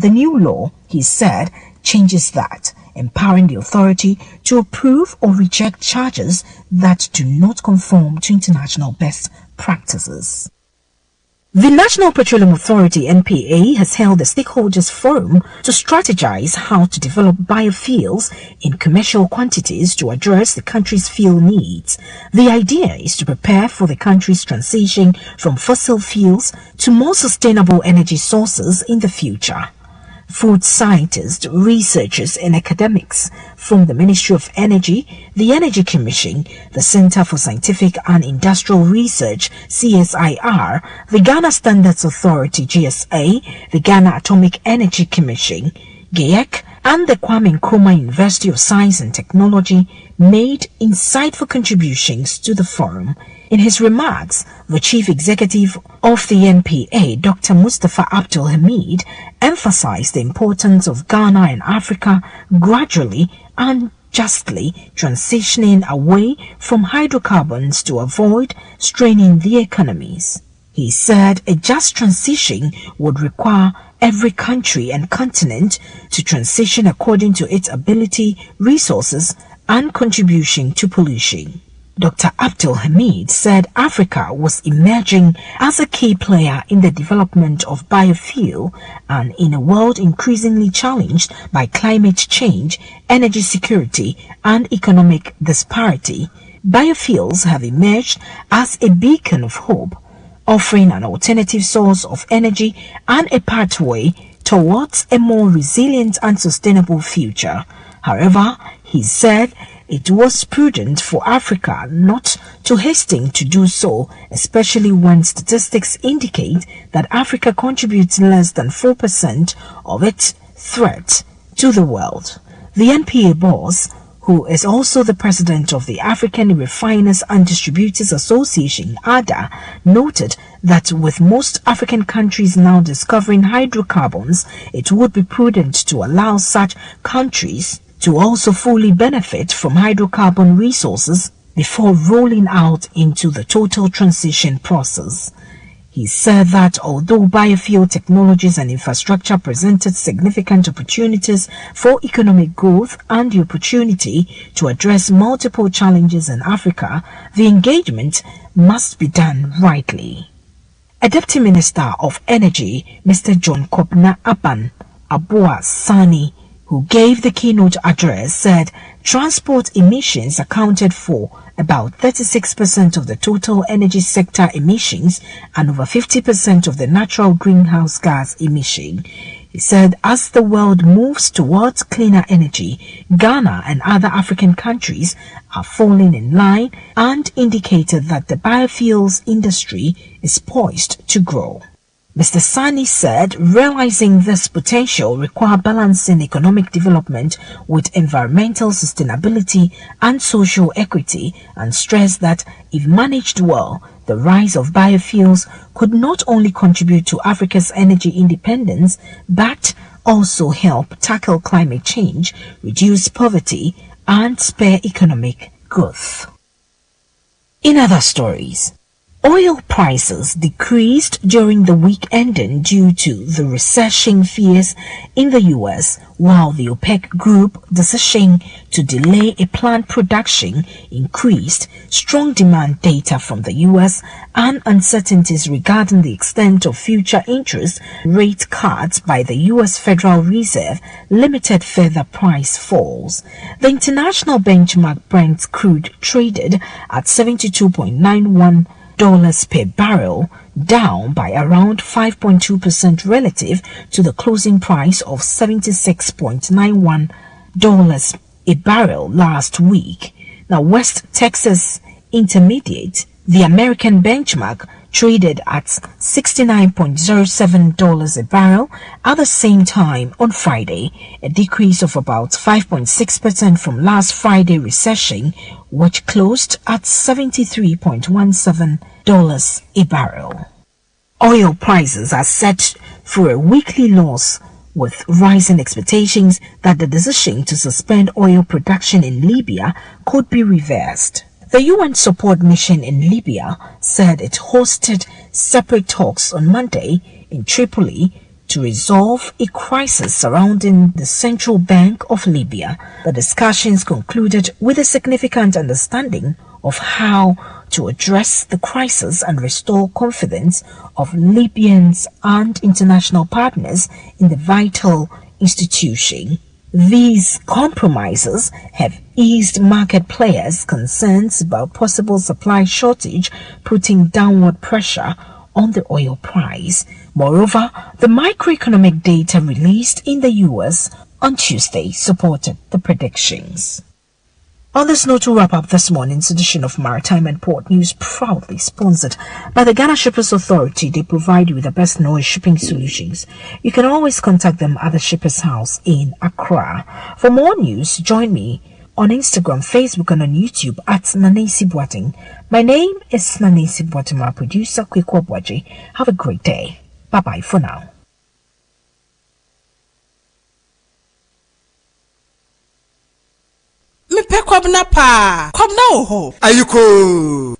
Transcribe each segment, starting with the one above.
The new law, he said, changes that, empowering the authority to approve or reject charges that do not conform to international best practices. The National Petroleum Authority (NPA) has held a stakeholders forum to strategize how to develop biofuels in commercial quantities to address the country's fuel needs. The idea is to prepare for the country's transition from fossil fuels to more sustainable energy sources in the future. Food scientists, researchers and academics from the Ministry of Energy, the Energy Commission, the Center for Scientific and Industrial Research (CSIR), the Ghana Standards Authority (GSA), the Ghana Atomic Energy Commission (GAEC), and the Kwame Nkrumah University of Science and Technology made insightful contributions to the forum. In his remarks, the Chief Executive of the NPA, Dr. Mustafa Abdul Hamid, emphasized the importance of Ghana and Africa gradually and justly transitioning away from hydrocarbons to avoid straining the economies. He said a just transition would require every country and continent to transition according to its ability, resources, and contribution to pollution. Dr. Abdul Hamid said Africa was emerging as a key player in the development of biofuel and in a world increasingly challenged by climate change, energy security, and economic disparity. Biofuels have emerged as a beacon of hope, offering an alternative source of energy and a pathway towards a more resilient and sustainable future. However, he said it was prudent for Africa not to hasten to do so, especially when statistics indicate that Africa contributes less than 4% of its threat to the world. The NPA boss, who is also the president of the African Refiners and Distributors Association (ADA), noted that with most African countries now discovering hydrocarbons, it would be prudent to allow such countries to also fully benefit from hydrocarbon resources before rolling out into the total transition process. He said that although biofuel technologies and infrastructure presented significant opportunities for economic growth and the opportunity to address multiple challenges in Africa, the engagement must be done rightly. A Deputy Minister of Energy, Mr. John Kobna Aban Abua Sani, who gave the keynote address, said transport emissions accounted for about 36% of the total energy sector emissions and over 50% of the natural greenhouse gas emission. He said as the world moves towards cleaner energy, Ghana and other African countries are falling in line and indicated that the biofuels industry is poised to grow. Mr. Sani said realizing this potential requires balancing economic development with environmental sustainability and social equity, and stressed that if managed well, the rise of biofuels could not only contribute to Africa's energy independence but also help tackle climate change, reduce poverty, and spur economic growth. In other stories, oil prices decreased during the week ending due to the recession fears in the U.S., while the OPEC group decision to delay a planned production increased strong demand data from the U.S. and uncertainties regarding the extent of future interest rate cuts by the U.S. Federal Reserve limited further price falls. The international benchmark Brent crude traded at $72.91 per barrel, down by around 5.2% relative to the closing price of $76.91 a barrel last week. Now, West Texas Intermediate, the American benchmark, traded at $69.07 a barrel at the same time on Friday, a decrease of about 5.6% from last Friday's recession, which closed at $73.17 a barrel. Oil prices are set for a weekly loss, with rising expectations that the decision to suspend oil production in Libya could be reversed. The UN support mission in Libya said it hosted separate talks on Monday in Tripoli to resolve a crisis surrounding the Central Bank of Libya. The discussions concluded with a significant understanding of how to address the crisis and restore confidence of Libyans and international partners in the vital institution. These compromises have eased market players' concerns about possible supply shortage, putting downward pressure on the oil price. Moreover, the macroeconomic data released in the US on Tuesday supported the predictions. On this note, to wrap up this morning's edition of Maritime and Port News, proudly sponsored by the Ghana Shippers Authority. They provide you with the best knowledge shipping solutions. You can always contact them at the Shippers House in Accra. For more news, join me on Instagram, Facebook, and on YouTube at Nanesi Boateng. My name is Nanesi Boateng, our producer, Kwekwa Bwaji. Have a great day. Bye-bye for now. Me pe kwabna pa kwabna oho ayuko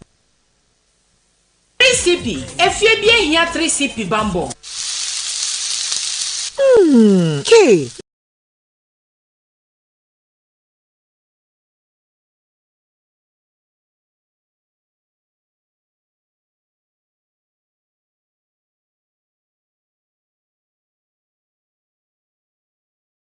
3CP efie bi ehia 3CP bambo K